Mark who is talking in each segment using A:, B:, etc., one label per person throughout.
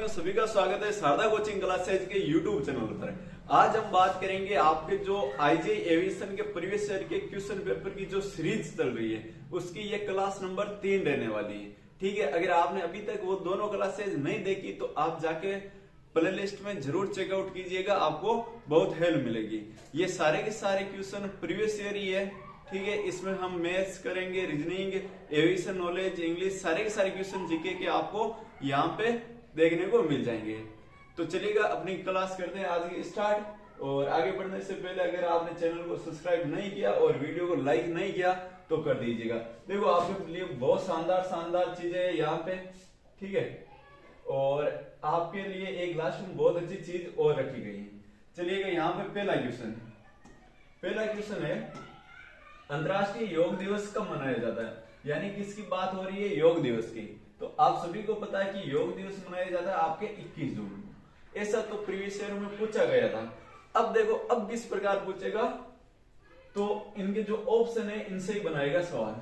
A: में सभी का स्वागत है शारदा कोचिंग क्लासेज के यूट्यूब चैनल पर। आज हम बात करेंगे आपके जो आईजीआई एविएशन के प्रीवियस ईयर के क्वेश्चन पेपर की जो सीरीज चल रही है उसकी ये क्लास नंबर 3 रहने वाली है। ठीक है, अगर आपने अभी तक वो दोनों क्लासेज नहीं देखी तो आप जाके प्ले लिस्ट में जरूर चेकआउट कीजिएगा, आपको बहुत हेल्प मिलेगी। ये सारे के सारे क्वेश्चन प्रीवियस ईयर ही है। ठीक है, इसमें हम मैथ्स करेंगे, रीजनिंग, एविएशन नॉलेज, इंग्लिश, सारे के सारे क्वेश्चन जीके के आपको यहाँ पे देखने को मिल जाएंगे। तो चलिएगा अपनी क्लास करते हैं आज की स्टार्ट। और आगे बढ़ने से पहले अगर आपने चैनल को सब्सक्राइब नहीं किया और वीडियो को लाइक नहीं किया तो कर दीजिएगा। देखो आपके लिए बहुत शानदार चीजें है यहाँ पे। ठीक है, और आपके लिए एक लास्ट में बहुत अच्छी चीज और रखी गई है। चलिएगा यहाँ पे पहला क्वेश्चन है अंतर्राष्ट्रीय योग दिवस कब मनाया जाता है, यानी किसकी बात हो रही है, योग दिवस की। तो आप सभी को पता है कि योग दिवस मनाया जाता है आपके 21 जून को। ऐसा तो प्रीवियस ईयर में पूछा गया था। अब देखो अब किस प्रकार पूछेगा, तो इनके जो ऑप्शन है इनसे ही बनाएगा सवाल।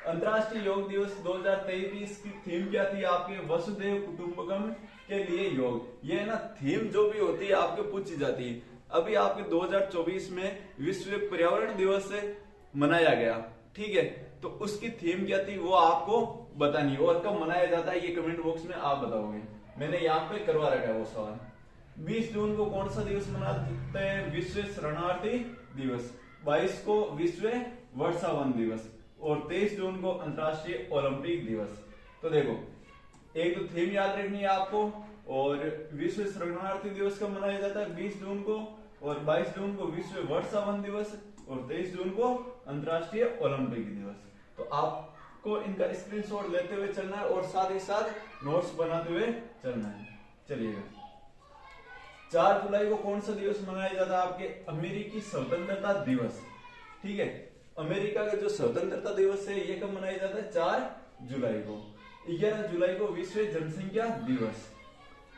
A: अंतर्राष्ट्रीय योग दिवस 2023 की थीम क्या थी आपके, वसुधैव कुटुंबकम के लिए योग। ये ना थीम जो भी होती है आपके पूछी जाती है। अभी आपके 2024 में विश्व पर्यावरण दिवस मनाया गया। ठीक है, तो उसकी थीम क्या थी वो आपको बतानी है, और कब मनाया जाता है ये कमेंट बॉक्स में आप बताओगे। मैंने यहाँ पे करवा रखा है वो सवाल। 20 जून को कौन सा दिवस मनाते हैं, विश्व शरणार्थी दिवस। 22 को विश्व वर्षावन दिवस और 23 जून को अंतर्राष्ट्रीय ओलंपिक दिवस। तो देखो एक तो थीम याद रखनी है आपको, और विश्व शरणार्थी दिवस कब मनाया जाता है 20 जून को, और 22 जून को विश्व वर्षावन दिवस और 23 जून को अंतर्राष्ट्रीय ओलंपिक दिवस। तो आपको इनका स्क्रीनशॉट लेते हुए चलना है और साथ ही साथ नोट्स बनाते हुए चलना है। चलिएगा 4 जुलाई को कौन सा दिवस मनाया जाता है आपके, अमेरिकी स्वतंत्रता दिवस। ठीक है, अमेरिका का जो स्वतंत्रता दिवस है ये कब मनाया जाता है 4 जुलाई को। 11 जुलाई को विश्व जनसंख्या दिवस।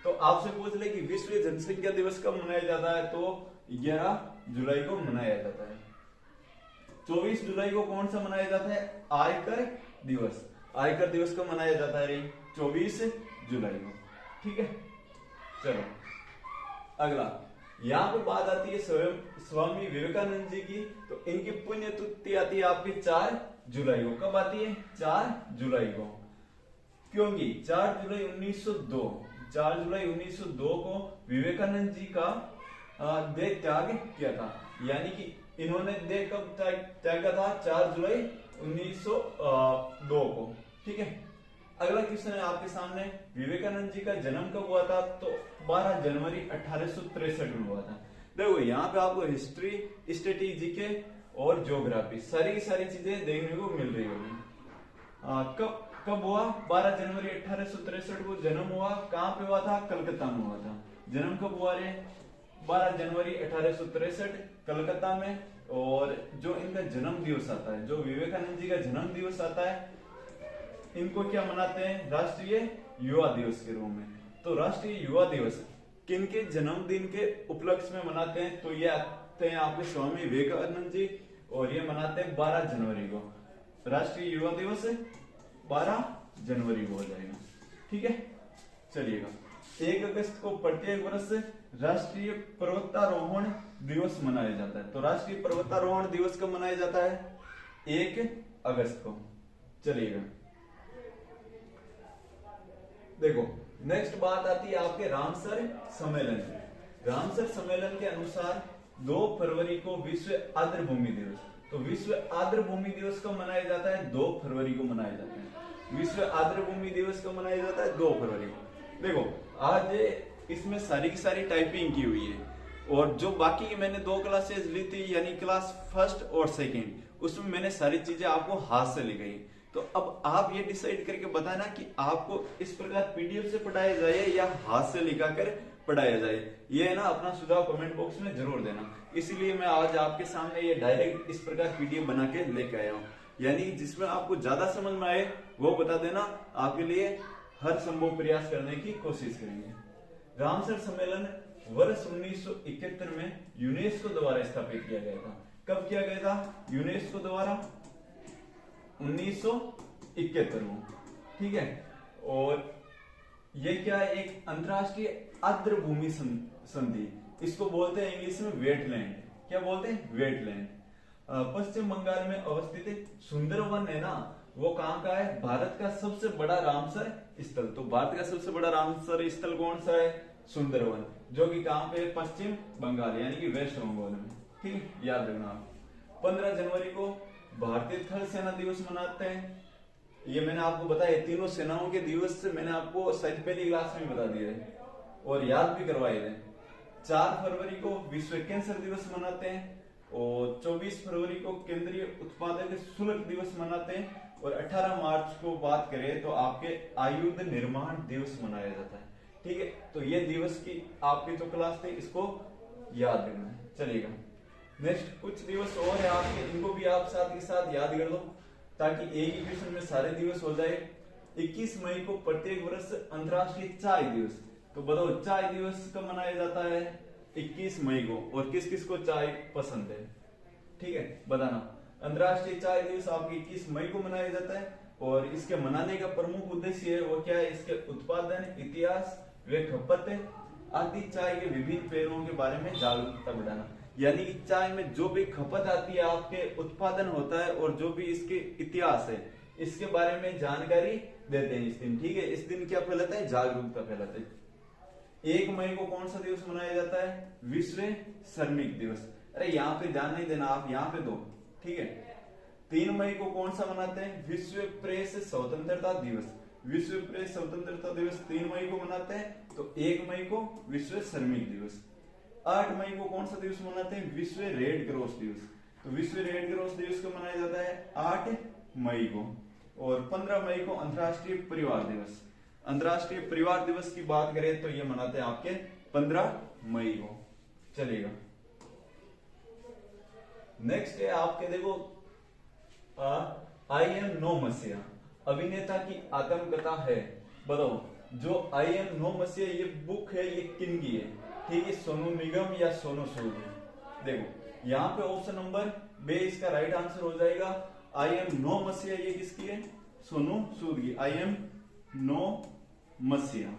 A: तो आपसे पूछ ले कि विश्व जनसंख्या दिवस कब मनाया जाता है, तो 11 जुलाई को मनाया जाता है। 24 जुलाई को कौन सा मनाया जाता है, आयकर दिवस। आयकर दिवस को मनाया जाता है 24 जुलाई को। ठीक है, चलो अगला यहाँ पे बात आती है स्वामी विवेकानंद जी की। तो इनकी पुण्यतिथि आती है आपकी 4 जुलाई को। कब आती है, 4 जुलाई को, क्योंकि 4 जुलाई 1902 को विवेकानंद जी का देह त्याग किया था। यानी कि इन्होंने देह कब त्यागा था, 4 जुलाई 1902 को। ठीक है, अगला क्वेश्चन है आपके सामने, विवेकानंद जी का जन्म कब हुआ था, तो 12 जनवरी 1863 में हुआ था। देखो यहाँ पे आपको हिस्ट्री, स्टैटिस्टिक्स, जीके और ज्योग्राफी सारी की सारी चीजें देखने को मिल रही होगी। कब हुआ, 12 जनवरी 1863 को जन्म हुआ। कहाँ पे हुआ था, कलकत्ता में हुआ था। जन्म कब हुआ रे, 12 जनवरी 1863 कलकत्ता में। और जो इनका जन्म दिवस आता है, जो विवेकानंद जी का जन्म दिवस आता है, इनको क्या मनाते हैं, राष्ट्रीय युवा दिवस के रूप में। तो राष्ट्रीय युवा दिवस किनके जन्मदिन के उपलक्ष्य में मनाते हैं, तो ये आते हैं आपके स्वामी विवेकानंद जी, और ये मनाते हैं 12 जनवरी को। राष्ट्रीय युवा दिवस 12 जनवरी को हो जाएगा। ठीक है, चलिएगा 1 अगस्त को प्रत्येक वर्ष राष्ट्रीय पर्वतारोहण दिवस मनाया जाता है। तो राष्ट्रीय पर्वतारोहण दिवस कब मनाया जाता है, 1 अगस्त को। चलिएगा देखो नेक्स्ट बात आती है आपके रामसर सम्मेलन की। रामसर सम्मेलन के अनुसार 2 फरवरी को विश्व आर्द्रभूमि दिवस। तो विश्व आर्द्रभूमि दिवस कब मनाया जाता है, 2 फरवरी को मनाया जाता है। विश्व आर्द्रभूमि दिवस कब मनाया जाता है, 2 फरवरी को। देखो आज इसमें सारी की सारी टाइपिंग की हुई है, और जो बाकी मैंने 2 क्लासेस ली थी यानी क्लास 1st और 2nd, उसमें मैंने सारी चीजें आपको हाथ से लिखाई। तो अब आप ये डिसाइड करके बताना कि आपको इस प्रकार पीडीएफ से पढ़ाया जाए या हाथ से लिखा कर पढ़ाया जाए। ये है ना, अपना सुझाव कमेंट बॉक्स में जरूर देना। इसीलिए मैं आज आपके सामने ये डायरेक्ट इस प्रकार पीडीएफ बना के लेके आया हूँ, यानी जिसमें आपको ज्यादा समझ में आए वो बता देना। आपके लिए हर संभव प्रयास करने की कोशिश करेंगे। रामसर सम्मेलन वर्ष 1971 में यूनेस्को द्वारा स्थापित किया गया था। कब किया गया था, यूनेस्को द्वारा 1971 में। ठीक है, और ये क्या है, एक अंतरराष्ट्रीय आर्द्रभूमि संधि, इसको बोलते हैं इंग्लिश में वेटलैंड। क्या बोलते हैं, वेटलैंड। पश्चिम बंगाल में अवस्थित सुंदरवन है ना, वो कहाँ का है, भारत का सबसे बड़ा रामसर स्थल। तो भारत का सबसे बड़ा रामसर स्थल कौन सा है, सुंदरवन, जो कि कहाँ पे, पश्चिम बंगाल यानी कि वेस्ट बंगाल में। ठीक है, याद रखना। 15 जनवरी को भारतीय थल सेना दिवस मनाते हैं। ये मैंने आपको बताया, तीनों सेनाओं के दिवस मैंने आपको शायद पहली क्लास में बता दिया है और याद भी करवाए थे। 4 फरवरी को विश्व कैंसर दिवस मनाते हैं और 24 फरवरी को केंद्रीय उत्पादक शुल्क दिवस मनाते हैं और 18 मार्च को बात करें तो आपके आयुध निर्माण दिवस मनाया जाता है। ठीक है, तो ये दिवस की आपकी जो क्लास थी इसको याद रखना है, चलेगा। नेक्स्ट कुछ दिवस और है आपके, इनको भी आप साथ के साथ याद कर लो ताकि एक ही क्वेश्चन में सारे दिवस हो जाए। 21 मई को प्रत्येक वर्ष अंतर्राष्ट्रीय चाय दिवस। तो बताओ चाय दिवस कब मनाया जाता है, 21 मई को, और किस किस को चाय पसंद है, ठीक है बताना। अंतर्राष्ट्रीय चाय दिवस आपके 21 मई को मनाया जाता है और इसके मनाने का प्रमुख उद्देश्य है वो क्या है, इसके उत्पादन, इतिहास व खपत आदि चाय के विभिन्न पहलुओं के बारे में जागरूकता बढ़ाना। यानी कि चाय में जो भी खपत आती है, आपके उत्पादन होता है और जो भी इसके इतिहास है, इसके बारे में जानकारी देते हैं इस दिन। ठीक है, इस दिन क्या फैलाता है, जागरूकता फैलाते हैं। 1 मई को कौन सा दिवस मनाया जाता है, विश्व श्रमिक दिवस। अरे यहाँ पे ध्यान नहीं देना, आप यहाँ पे दो, ठीक है। 3 मई को कौन सा मनाते हैं, विश्व प्रेस स्वतंत्रता दिवस। विश्व प्रेस स्वतंत्रता दिवस 3 मई को मनाते हैं, तो 1 मई को विश्व श्रमिक दिवस। 8 मई को कौन सा दिवस मनाते हैं, विश्व रेड क्रॉस दिवस। तो विश्व रेड क्रॉस दिवस को मनाया जाता है 8 मई को। और 15 मई को अंतर्राष्ट्रीय परिवार दिवस। अंतर्राष्ट्रीय परिवार दिवस की बात करें तो ये मनाते हैं आपके 15 मई को, चलेगा। नेक्स्ट है आपके, देखो आई एम नो मसीहा अभिनेता की आत्मकथा है। बताओ जो आई एम नो मसीहा ये बुक है, ये किन की है, ठीक है, सोनू निगम या सोनू सूद। देखो यहाँ पे ऑप्शन नंबर बे इसका राइट आंसर हो जाएगा। आई एम नो मसीहा ये किसकी है, सोनू सूद की। आई एम नो मसीहा,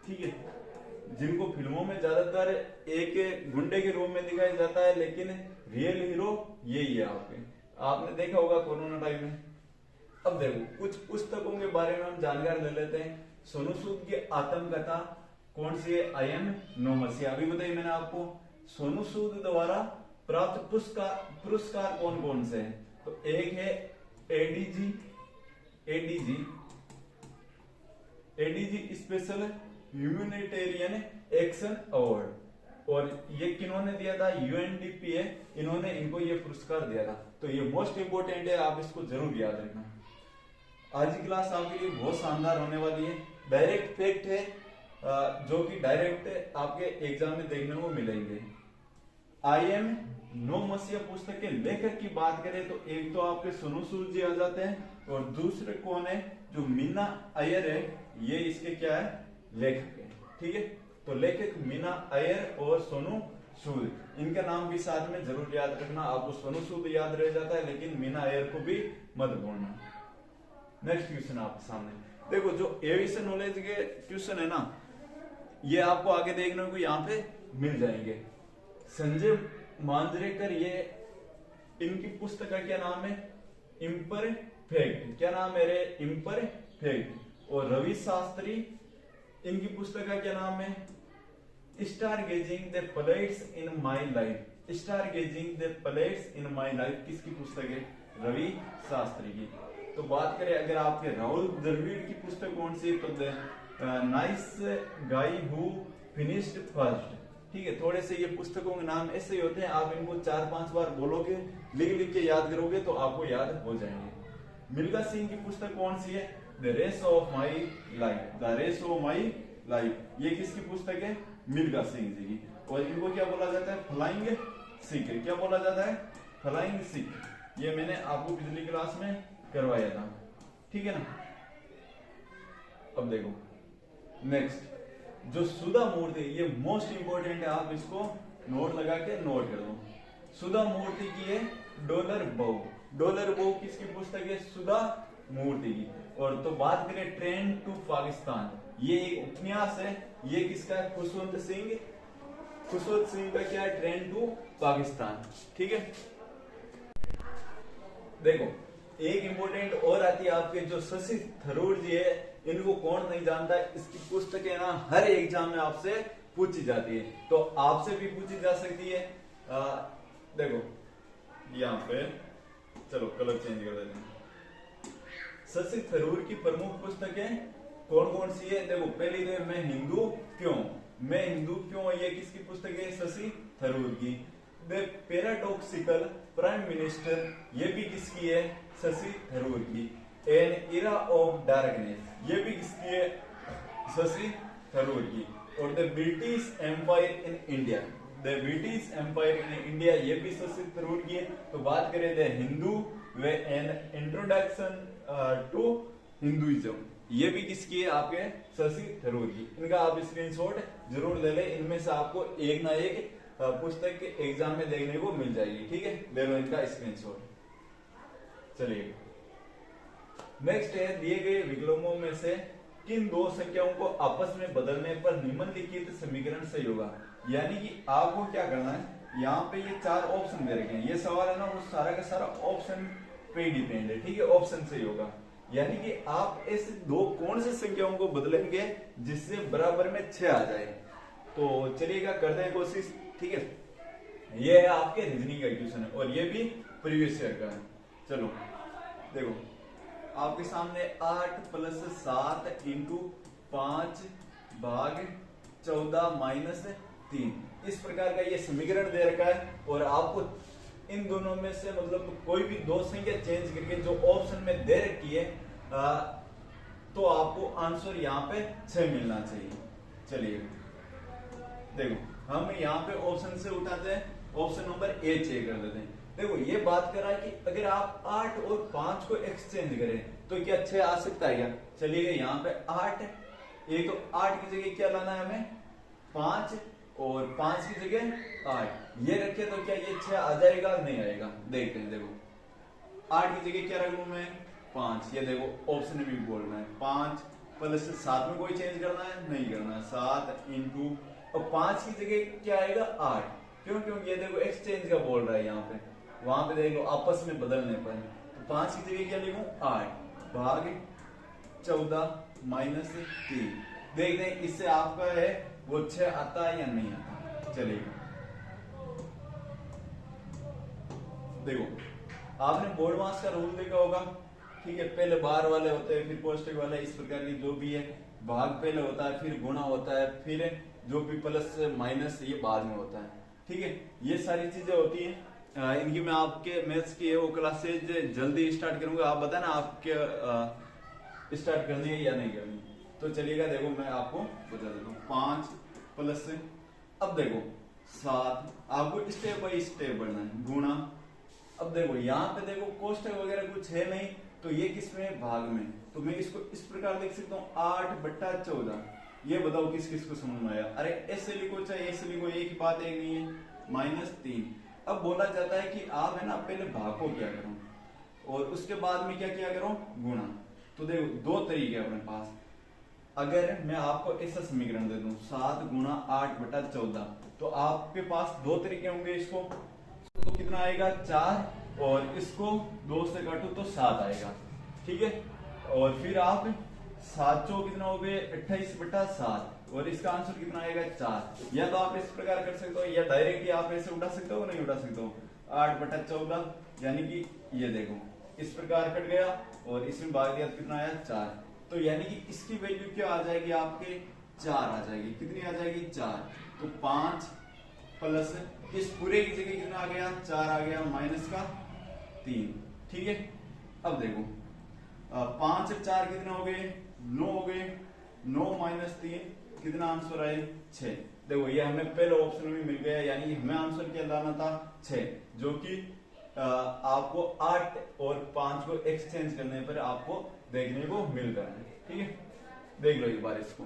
A: ठीक है, जिनको फिल्मों में ज्यादातर एक गुंडे के रूप में दिखाया जाता है, लेकिन रियल हीरो यही है। आपने देखा होगा कोरोना टाइम में। अब देखो कुछ पुस्तकों के बारे में हम जानकारी ले लेते हैं। सोनू सूद की आत्मकथा कौन सी है, आई एम नो मसीहा। अभी बताइए मैंने आपको, सोनू सूद द्वारा प्राप्त पुरस्कार कौन कौन से हैं। तो एक है ADG special humanitarian action award, और ये किन्होंने दिया था, यूएनडीपी है, इन्होंने इनको ये पुरस्कार दिया था। तो ये मोस्ट इंपोर्टेंट है, आप इसको जरूर याद रखना। आज की क्लास आपके लिए बहुत शानदार होने वाली है। डायरेक्ट फैक्ट है जो कि डायरेक्ट आपके एग्जाम में देखने को मिलेंगे। आई एम नो मसीहा पुस्तक के लेखक की बात करें तो एक तो आपके सोनू सूद जी आ जाते हैं और दूसरे कौन है, जो मीना अय्यर है, ये इसके क्या है, लेखक है। ठीक है, तो लेखक मीना अय्यर और सोनू सूद, इनका नाम भी साथ में जरूर याद रखना। आपको सोनू सूद याद रह जाता है लेकिन मीना अय्यर को भी मत भूलना। नेक्स्ट क्वेश्चन आपके सामने देखो, जो एविएशन नॉलेज के क्वेश्चन है ना, ये आपको आगे देखने को यहाँ पे मिल जाएंगे। संजय मांजरेकर, ये इनकी पुस्तक का क्या नाम है, इम्परफेक्ट। क्या नाम है रे, इम्परफेक्ट। और रवि शास्त्री, इनकी पुस्तक का क्या नाम है, star gazing the planets in my life. Star gazing the planets in my life किसकी पुस्तक है, रवि शास्त्री की। तो बात करें अगर आपके राहुल द्रविड़ की पुस्तक कौन सी, तो nice guy who finished first. ठीक है, थोड़े से ये पुस्तकों के नाम ऐसे ही होते हैं, आप इनको 4-5 बार बोलोगे, लिख लिख के याद करोगे तो आपको याद हो जाएंगे। मिल्खा सिंह की पुस्तक कौन सी है, the race of my life. The race of my life, ये किसकी पुस्तक है, मिल्खा सिंह जी की। और इनको क्या बोला जाता है, फ्लाइंग सिख। क्या बोला जाता है, फ्लाइंग सिख। ये मैंने आपको पिछली क्लास में करवाया था, ठीक है ना। अब देखो नेक्स्ट, जो सुधा मूर्ति, ये मोस्ट इंपोर्टेंट है, आप इसको नोट लगा के नोट कर दो। सुधा मूर्ति की है डॉलर बो। डॉलर बो किसकी पुस्तक है, सुधा मूर्ति की। और तो बात करें ट्रेन टू पाकिस्तान, ये एक उपन्यास है। ये किसका है? खुशवंत सिंह। खुशवंत सिंह का क्या है? Train to Pakistan. ठीक है, देखो एक इंपॉर्टेंट और आती है आपके, जो शशि थरूर जी है, इनको कौन नहीं जानता, इसकी पुस्तकें ना हर एग्जाम में आपसे पूछी जाती है, तो आपसे भी पूछी जा सकती है। देखो यहाँ पे, चलो कलर चेंज कर देते हैं। शशि थरूर की प्रमुख पुस्तकें कौन कौन सी है? देखो पहली तो मैं हिंदू क्यों, मैं हिंदू क्यों, ये किसकी पुस्तक है? शशि थरूर की। द पैराडॉक्सिकल प्राइम मिनिस्टर, ये भी किसकी है? शशि थरूर की। एन इरा ऑफ डार्कनेस, ये भी किसकी है? शशि थरूर की। और the British empire in India, the British empire in India, ये भी शशि थरूर की है। तो बात करें द हिंदू व एन इंट्रोडक्शन टू हिंदुइज्म, ये भी किसकी है? आपके शशि थरूर की। इनका आप स्क्रीनशॉट जरूर ले लें, इनमें से आपको एक ना एक पुस्तक के एग्जाम में देखने को मिल जाएगी। ठीक है, ले लो इनका स्क्रीनशॉट। चलिए नेक्स्ट है, दिए गए विकल्पों में से किन दो संख्याओं को आपस में बदलने पर निम्नलिखित समीकरण सही होगा। यानी कि आपको क्या करना है, यहाँ पे ये चार ऑप्शन दे रखे हैं, ये सवाल है ना वो सारा का सारा ऑप्शन पे डिपेंड है। ठीक है, ऑप्शन सही होगा। यानी कि आप इस दो कौन से संख्याओं को बदलेंगे जिससे बराबर में 6 आ जाए। तो चलिएगा करते हैं कोशिश। ठीक है, ये है आपके रीजनिंग का क्वेश्चन है और ये भी प्रीवियस ईयर का है। चलो देखो आपके सामने 8 + 7 इंटू 5 भाग 14 माइनस 3, इस प्रकार का ये समीकरण दे रखा है। और आपको इन दोनों में से मतलब कोई भी दो संख्या चेंज करके जो ऑप्शन में दे रखी है तो आपको आंसर यहाँ पे 6 मिलना चाहिए। चलिए देखो हम यहाँ पे ऑप्शन से उठाते हैं, ऑप्शन नंबर ए चेक कर देते हैं। देखो ये बात कर रहा है कि अगर आप 8 और 5 को एक्सचेंज करें तो क्या 6 आ सकता है क्या? चलिए यहाँ पे 8, एक तो 8 की जगह क्या लाना है हमें? 5, और 5 की जगह 8 ये रखे तो क्या ये 6 आ जाएगा? नहीं आएगा। देखते हैं, देखो 8 की जगह क्या रखूं मैं? 5। ये देखो ऑप्शन में भी बोल रहा है 5 + 7 में कोई चेंज करना है? नहीं करना है। 7 इंटू और 5 की जगह क्या आएगा? 8। क्यों? क्योंकि ये देखो एक्सचेंज का बोल रहा है यहाँ पे, वहां पे देख लो आपस में बदलने पर। तो 5 की जगह क्या लिखूं? 8 भाग 14 माइनस 3। देखते हैं इससे आपका है वो 6 आता है या नहीं आता। चलिए देखो आपने बोर्ड मास का रूल देखा होगा। ठीक है, पहले बार वाले होते हैं, फिर कोष्टक वाले, इस प्रकार की जो भी है भाग पहले होता है, फिर गुणा होता है, फिर जो भी प्लस माइनस ये बाद में होता है। ठीक है, ये सारी चीजें होती हैं। इनकी मैं आपके मैथ्स की वो क्लासेज जल्दी स्टार्ट करूंगा। आप बताना आपके स्टार्ट करनी है या नहीं करनी। तो चलिएगा देखो मैं आपको बता देता हूँ। 5 प्लस, अब देखो 7, आपको स्टेप बाई स्टेप बढ़ना है। गुणा, अब देखो यहाँ पे देखो कोष्टक वगैरह कुछ है नहीं, तो ये किस में? भाग में। तो मैं इसको इस प्रकार लिख सकता हूँ 8/14। ये बताओ किस किस को समझ में आया? अरे ऐसे लिखो चाहे ऐसे लिखो, एक ही बात एक नहीं है। -3। अब बोला जाता है कि आप है ना पहले भाग को क्या करो और उसके बाद में क्या किया करो? गुणा। तो देखो दो तरीके अपने पास। अगर मैं आपको ऐसा समीकरण दे दूं 7 × 8/14, तो आपके पास दो तरीके होंगे। इसको तो कितना आएगा? 4, और इसको 2 से काटो तो 7 आएगा। ठीक है, और फिर आप 7 चौक कितना हो गए? 28/7, और इसका आंसर कितना आएगा? 4। या तो आप इस प्रकार कर सकते हो या डायरेक्ट ही आप ऐसे उठा सकते हो, नहीं उठा सकते हो। 8/14 यानी कि ये देखो इस प्रकार कट गया और इसमें भाग दिया तो कितना आया? 4। तो यानी कि इसकी वैल्यू क्या आ जाएगी? आपके 4 आ जाएगी। कितनी आ जाएगी? 4। तो 5 प्लस इस पूरे की जगह कितना आ गया? 4 आ गया, माइनस का 3। ठीक है, अब देखो 5 और 4 कितना हो गए? 9 हो गए। 9 माइनस 3 कितना आंसर आए? 6। देखो ये हमें पहले ऑप्शन में मिल गया, यानी हमें आंसर क्या लाना था? 6, जो कि आपको 8 और 5 को एक्सचेंज करने पर आपको देखने को मिल रहा है। ठीक है, देख लो एक बार इसको,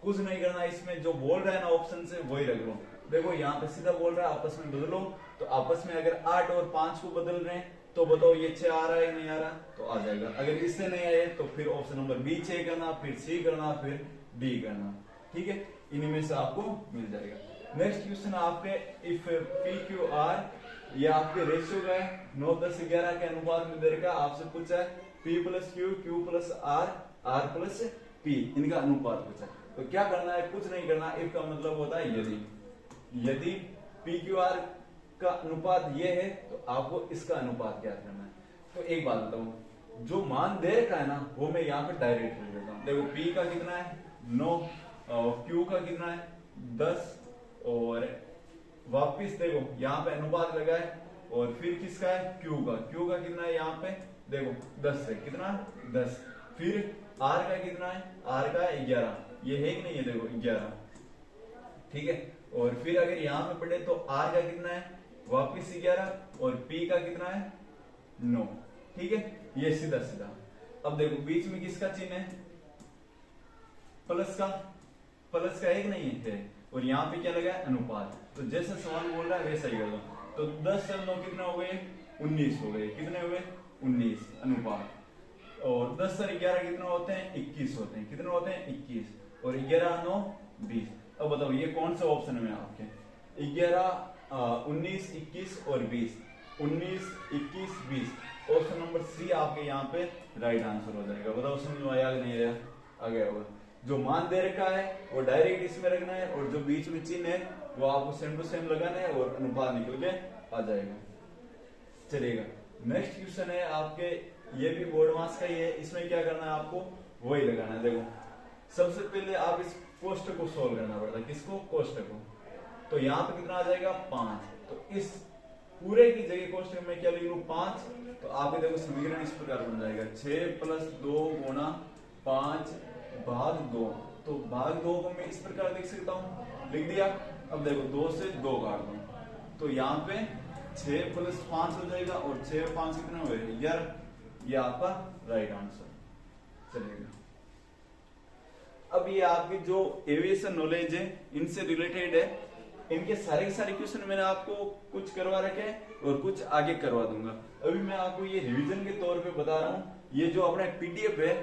A: कुछ नहीं करना, इसमें जो बोल रहा है ना ऑप्शन से वही रख लो। देखो यहाँ पे सीधा बोल रहा है आपस में बदलो, तो आपस में अगर 8 और 5 को बदल रहे हैं तो बताओ ये 6 आ रहा है नहीं आ रहा? तो आ जाएगा। अगर इससे नहीं आए तो फिर ऑप्शन नंबर बी चेक करना, फिर सी करना, फिर डी करना। ठीक है, इन्हीं में से आपको मिल जाएगा। नेक्स्ट क्वेश्चन आपके इफ पी क्यू आर, ये आपके रेशियो का है, 9 10 11 के अनुपात में दे रखा, आपसे पूछा है P plus Q, Q plus R, R plus P, इनका अनुपात पूछा है। तो क्या करना है, कुछ नहीं करना, इफ का मतलब होता है यदि पी क्यू आर का अनुपात ये है तो आपको इसका अनुपात ज्ञात करना है। तो एक बात बताऊं, जो मान दे रखा है ना वो मैं यहाँ पे डायरेक्ट लिख देता हूँ। देखो पी का कितना है 9, क्यू का कितना है 10, और वापिस देखो यहाँ पे अनुपात लगा है, और फिर किसका है क्यू का कितना है यहाँ पे देखो 10 है, कितना 10, फिर आर का कितना है, आर का 11, ये है कि नहीं है देखो 11, ठीक है। और फिर अगर यहाँ पे पढ़े तो आर का कितना है वापिस 11, और पी का कितना है 9, ठीक है, ये सीधा सीधा। अब देखो बीच में किसका चिन्ह है, प्लस का एक नहीं है, और यहाँ पे क्या लगा है अनुपात। तो जैसा सवाल बोल रहा है वैसा ही कर दो। तो 10 से 9 कितने हो गए 19 हो गए, कितने हुए 19 अनुपात। और 10 से 11 कितने होते हैं 21 होते हैं, कितने होते हैं 21, और 11 9 20। अब बताओ ये कौन सा ऑप्शन में आपके 11 19 21 और 20, 19 21 20, ऑप्शन नंबर सी आपके यहाँ पे राइट आंसर हो जाएगा। बताओ समझ में आया नहीं आया, आ गया होगा। जो मान दे रखा है वो डायरेक्ट इसमें रखना है, और जो बीच में चिन्ह है वो आपको सेम टू सेम लगाना है, और अनुपात निकल के आ जाएगा, चलेगा। नेक्स्ट क्वेश्चन है आपके, ये भी बोर्ड मास का ही है, इसमें क्या करना है आपको वही लगाना है। देखो सबसे पहले आप इस कोष्टक को सोल्व करना पड़ता है, किसको कोष्टक को। तो यहाँ पे कितना आ जाएगा 5, तो इस पूरे की जगह कोष्टक में क्या लिख लूं 5, तो आप देखो समीकरण इस प्रकार बन जाएगा 6 + 2 गुणा 5 भाग 2। तो भाग 2 को मैं इस प्रकार लिख सकता हूं, लिख दिया। अब देखो 2 से 2 काट दो, तो यहाँ पे 6 + 5 हो जाएगा, और 6 और 5 कितने हुए 11, ये आपका राइट आंसर चलेगा। अब ये आपकी जो एविएशन नॉलेज है इनसे रिलेटेड है, इनके सारे के सारे क्वेश्चन मैंने आपको कुछ करवा रखे हैं और कुछ आगे करवा दूंगा। अभी मैं आपको ये रिवीजन के तौर पे बता रहा हूँ, ये जो अपना पीडीएफ है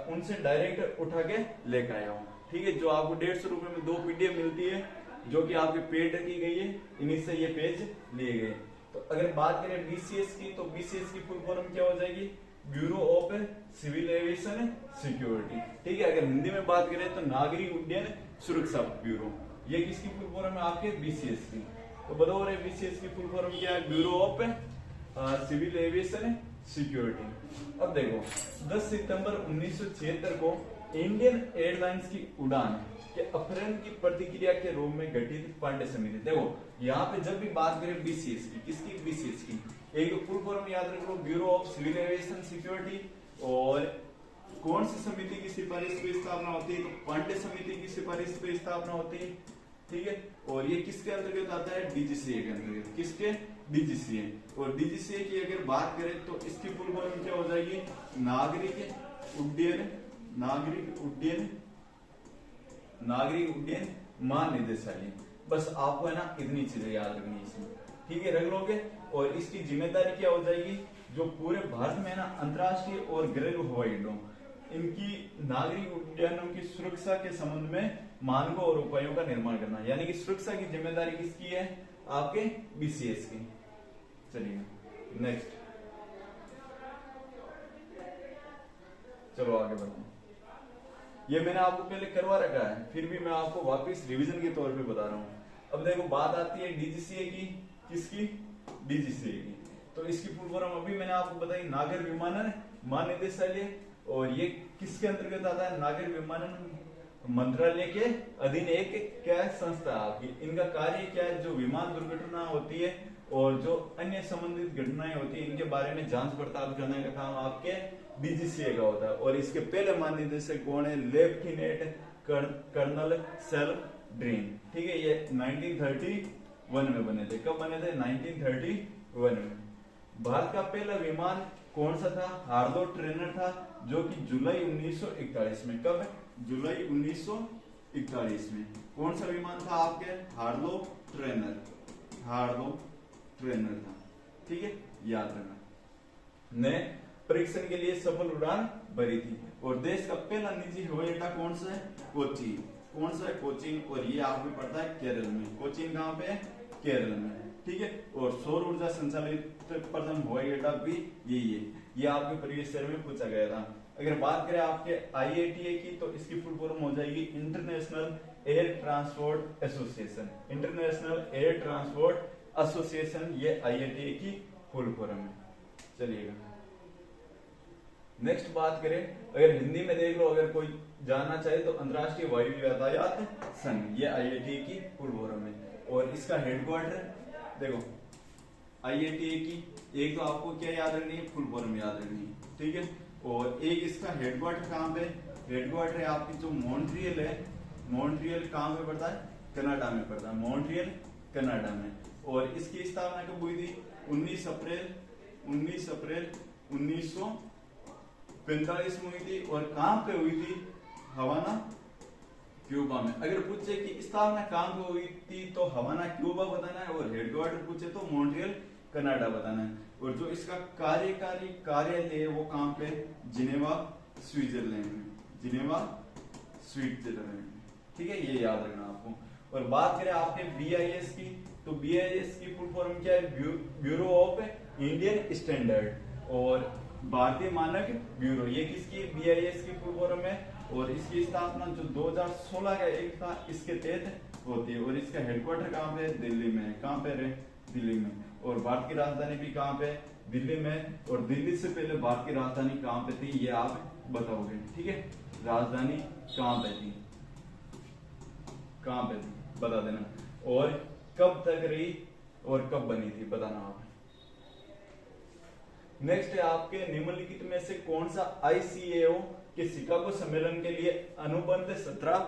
A: उनसे डायरेक्ट उठा के लेकर आया हूँ, ठीक है। जो आपको 150 रुपए में 2 पीडीएफ मिलती है, जो कि आपके पेड की गई है, इन्हीं से ये पेज लिए गए। तो अगर बात करें बीसीएस की, तो बीसीएस की फुल फॉर्म क्या हो जाएगी, bureau of civil aviation security, ठीक है। अगर हिंदी में बात करें तो नागरिक उड्डयन सुरक्षा ब्यूरो, ये किसकी फुल फॉर्म है आपके बीसीएस की। तो बताओ रे बीसीएस की फुल फॉर्म क्या है, bureau of civil aviation security. अब देखो 10 सितंबर 1976 को इंडियन एयरलाइंस की उड़ान के अपहरण की प्रतिक्रिया के रूप में गठित पांडे समिति। देखो यहाँ पे जब भी बात करें बीसीएस की, किसकी बीसीएस की, एक फुल फॉर्म याद रख लो bureau of civil aviation security, और कौन सी समिति की सिफारिश पे स्थापना होती है, तो पांडे समिति की सिफारिश पे स्थापना होती है, ठीक है। और ये किसके अंतर्गत आता है, डीजीसीए के अंतर्गत, किसके डीजीसीए। और डीजीसीए की अगर बात करें तो इसकी फुल फॉर्म क्या हो जाएगी, नागरिक उड्डयन महानिदेशालय। बस आपको है ना इतनी चीजें याद रखनी है इसमें, ठीक है, रख लोगे। और इसकी जिम्मेदारी क्या हो जाएगी, जो पूरे भारत में ना अंतर्राष्ट्रीय और घरेलू हवाई अड्डों इनकी नागरिक उड्डयनों की सुरक्षा के संबंध में मानकों और उपायों का निर्माण करना, यानी कि सुरक्षा की जिम्मेदारी किसकी है, आपके बीसीएस की। चलिए नेक्स्ट, चलो आगे बढ़ते हैं। ये मैंने आपको पहले करवा रखा है, फिर भी मैं आपको वापस रिवीजन के तौर पे बता रहा हूँ। अब देखो बात आती है डीजीसीए की, किसकी, डीजीसीए की। तो इसकी फुल फॉर्म अभी मैंने आपको बताई, नागर विमानन महानिदेशालय। और ये किसके अंतर्गत आता है, नागर विमानन मंत्रालय के अधीन एक क्या है संस्था आपकी। इनका कार्य क्या है, जो विमान दुर्घटना होती है और जो अन्य संबंधित घटनाएं होती है, इनके बारे में जांच पड़ताल करने का काम आपके डीजीसीए का होता है। और इसके पहले महानिदेशक कौन है, लेफ्टिनेंट कर्नल सेल्फ ड्रीन, ठीक है। ये 1931 में बने थे, कब बने थे, 1931 में। भारत का पहला विमान कौन सा था, हार्लो ट्रेनर था, जो कि जुलाई 1941 में, कब, जुलाई 1941 में। कौन सा विमान था आपके, हार्लो ट्रेनर था, ठीक है, याद रखना। ने परीक्षण के लिए सफल उड़ान भरी थी। और देश का पहला निजी हवाई अड्डा कौन सा है? कोच्चि। कौन सा है? कोचीन। और ये आपको पड़ता है केरल में। कोचीन कहाँ पे है? केरल में। ठीक है। और सौर ऊर्जा संचालित प्रथम हवाई अड्डा भी यही है। ये आपके प्रीवियस ईयर में पूछा गया था। अगर बात करें आपके IATA की तो इसकी फुल फॉर्म हो जाएगी international air transport association. International air transport association ये IATA की फुल फॉर्म है। चलिएगा नेक्स्ट बात करें, अगर हिंदी में देख लो, अगर कोई जानना चाहे तो अंतरराष्ट्रीय वायु यातायात संघ ये IATA की फुल फॉर्म है। और इसका हेडक्वार्टर देखो IATA की, एक तो आपको क्या याद रखनी है? फुल फॉर्म याद रखनी है। ठीक है। और एक इसका हेडक्वार्टर कहाँ पे? हेडक्वार्टर है आपकी जो मॉन्ट्रियल है। मॉन्ट्रियल कहाँ पे पड़ता है? कनाडा में पड़ता है। मॉन्ट्रियल कनाडा में। और इसकी स्थापना कब हुई थी? 19 अप्रैल 1945 में हुई थी। और कहाँ पे हुई थी? हवाना क्यूबा में। अगर पूछे कि स्थापना कहाँ पे हुई थी तो हवाना क्यूबा बताना है। और हेडक्वार्टर पूछे तो मॉन्ट्रियल कनाडा बताना है। और जो इसका कार्यकारी कार्यालय है वो कहाँ पे? जिनेवा स्विट्जरलैंड में। जिनेवा स्विट्जरलैंड में। ठीक है, ये याद रखना आपको। और बात करें आपके BIS की तो BIS की फुल फॉर्म क्या है? Bureau of Indian standard. और भारतीय मानक ब्यूरो, ये किसकी? BIS की फुल फॉर्म है। और इसकी स्थापना जो 2016 का एक था इसके तहत होती है। और इसका हेडक्वार्टर कहाँ पे? दिल्ली में। कहाँ पे रे? दिल्ली में। और भारत की राजधानी भी कहाँ पे? दिल्ली में। और दिल्ली से पहले भारत की राजधानी कहाँ पे थी ये आप बताओगे। ठीक है, राजधानी कहाँ पे थी? कहाँ पे थी बता देना। और कब तक रही और कब बनी थी बताना आप। नेक्स्ट है आपके निम्नलिखित में से कौन सा ICAO के शिकागो सम्मेलन के लिए अनुबंध 17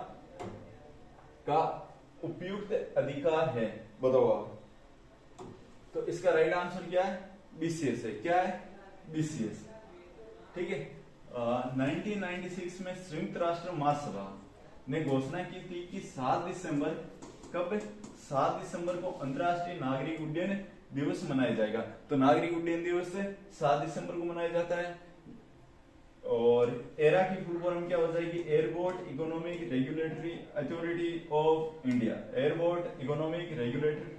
A: का उपयुक्त अधिकार है? बताओ आप। तो इसका राइट आंसर क्या है? BCS है। क्या है? BCS। ठीक है। 1996 में संयुक्त राष्ट्र महासभा ने घोषणा की थी कि 7 दिसंबर कब? 7 दिसंबर को अंतर्राष्ट्रीय नागरिक उड्डयन दिवस मनाया जाएगा। तो नागरिक उड्डयन दिवस 7 दिसंबर को मनाया जाता है। और एरा की फुल फॉर्म क्या हो जाएगी? Airport economic regulatory authority of India. Airport economic regulatory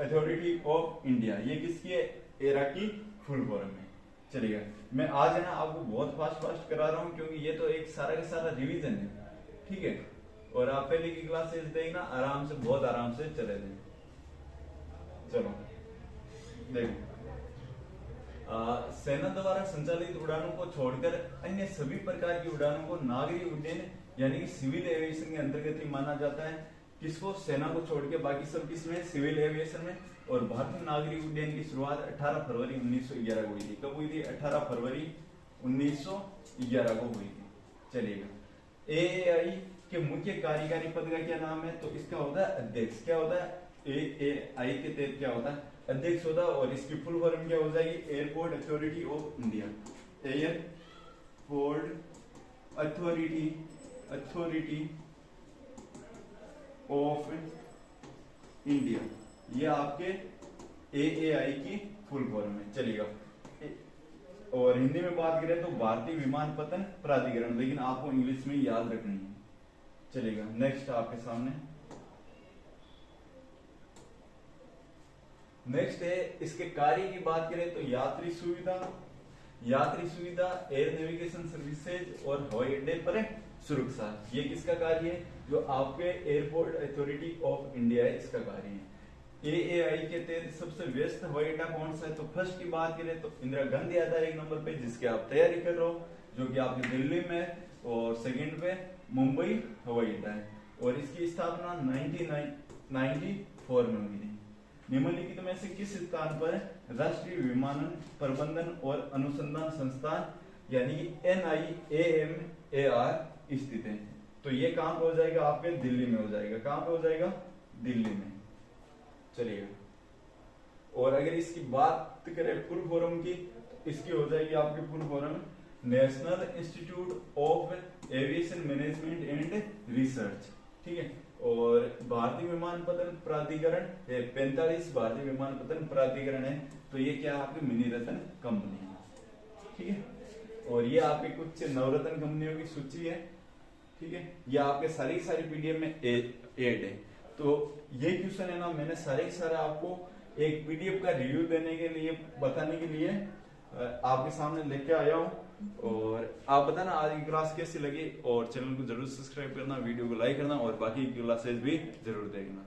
A: authority of India, ये किसकी है? एरा की फुल फॉर्म है। चलिएगा, मैं आज है ना आपको बहुत फास्ट करा रहा हूँ क्योंकि ये तो एक सारा का सारा रिवीजन है। ठीक है। और आप पहले की क्लासेस देखना आराम से, बहुत आराम से चले जाए। चलो देखो, सेना द्वारा संचालित उड़ानों को छोड़कर अन्य सभी प्रकार की उड़ानों को नागरिक उड्डयन यानी कि सिविल एविएशन के अंतर्गत ही माना जाता है। किसको? सेना को छोड़ के बाकी सब किसमें? सिविल एविएशन में। और भारतीय नागरिक उड्डयन की शुरुआत 18 फरवरी 1911 को हुई थी। कब हुई थी? 18 फरवरी 1911 को हुई थी। चलिएगा, AAI के मुख्य कार्यकारी पद का क्या नाम है? तो इसका होता है अध्यक्ष। क्या होता है? AAI के तहत क्या होता है? अध्यक्ष होता है। और इसकी फुल फॉर्म क्या हो जाएगी? Airport authority of India. Airport authority of India, ये आपके AAI की फुल फॉर्म है। चलिएगा, और हिंदी में बात करें तो भारतीय विमानपत्तन प्राधिकरण, लेकिन आपको इंग्लिश में याद रखनी है। चलिएगा, नेक्स्ट आपके सामने नेक्स्ट है इसके कार्य की बात करें तो यात्री सुविधा, एयर नेविगेशन सर्विसेज और हवाई अड्डे पर सुरक्षा, ये किसका कार्य है? जो आपके एयरपोर्ट अथॉरिटी ऑफ इंडिया है, इसका कार्य है। AAI के तहत सबसे व्यस्त हवाई अड्डा कौन सा है? तो फर्स्ट की बात करें तो इंदिरा गांधी आता है 1 नंबर पे, जिसके आप तैयारी कर रहे हो, जो कि आपके दिल्ली में। और सेकंड पे मुंबई हवाई अड्डा है। और इसकी स्थापना 1994 में हुई थी। निम्नलिखित में से किस स्थान पर राष्ट्रीय विमानन प्रबंधन और अनुसंधान संस्थान यानी कि NIAMAR स्थित है? तो ये कहां पे हो जाएगा? आपके दिल्ली में हो जाएगा। कहां पे हो जाएगा? दिल्ली में। चलिए, और अगर इसकी बात करें फुल फॉर्म की तो इसकी हो जाएगी आपकी full form national institute of aviation management and research. ठीक है। और भारतीय विमानपत्तन प्राधिकरण 45 भारतीय विमानपत्तन प्राधिकरण है। तो ये क्या है? आपकी मिनी रतन कंपनी है। ठीक है। और ये आपके कुछ नवरत्न कंपनियों की सूची है, ठीक है। ये आपके सारी पीडीएफ में ऐड है। तो ये क्वेश्चन है ना, मैंने सारे आपको एक पीडीएफ का रिव्यू देने के लिए, बताने के लिए आपके सामने लेके आया हूँ। और आप बताना आज की क्लास कैसी लगी, और चैनल को जरूर सब्सक्राइब करना, वीडियो को लाइक करना, और बाकी क्लासेस भी जरूर देखना।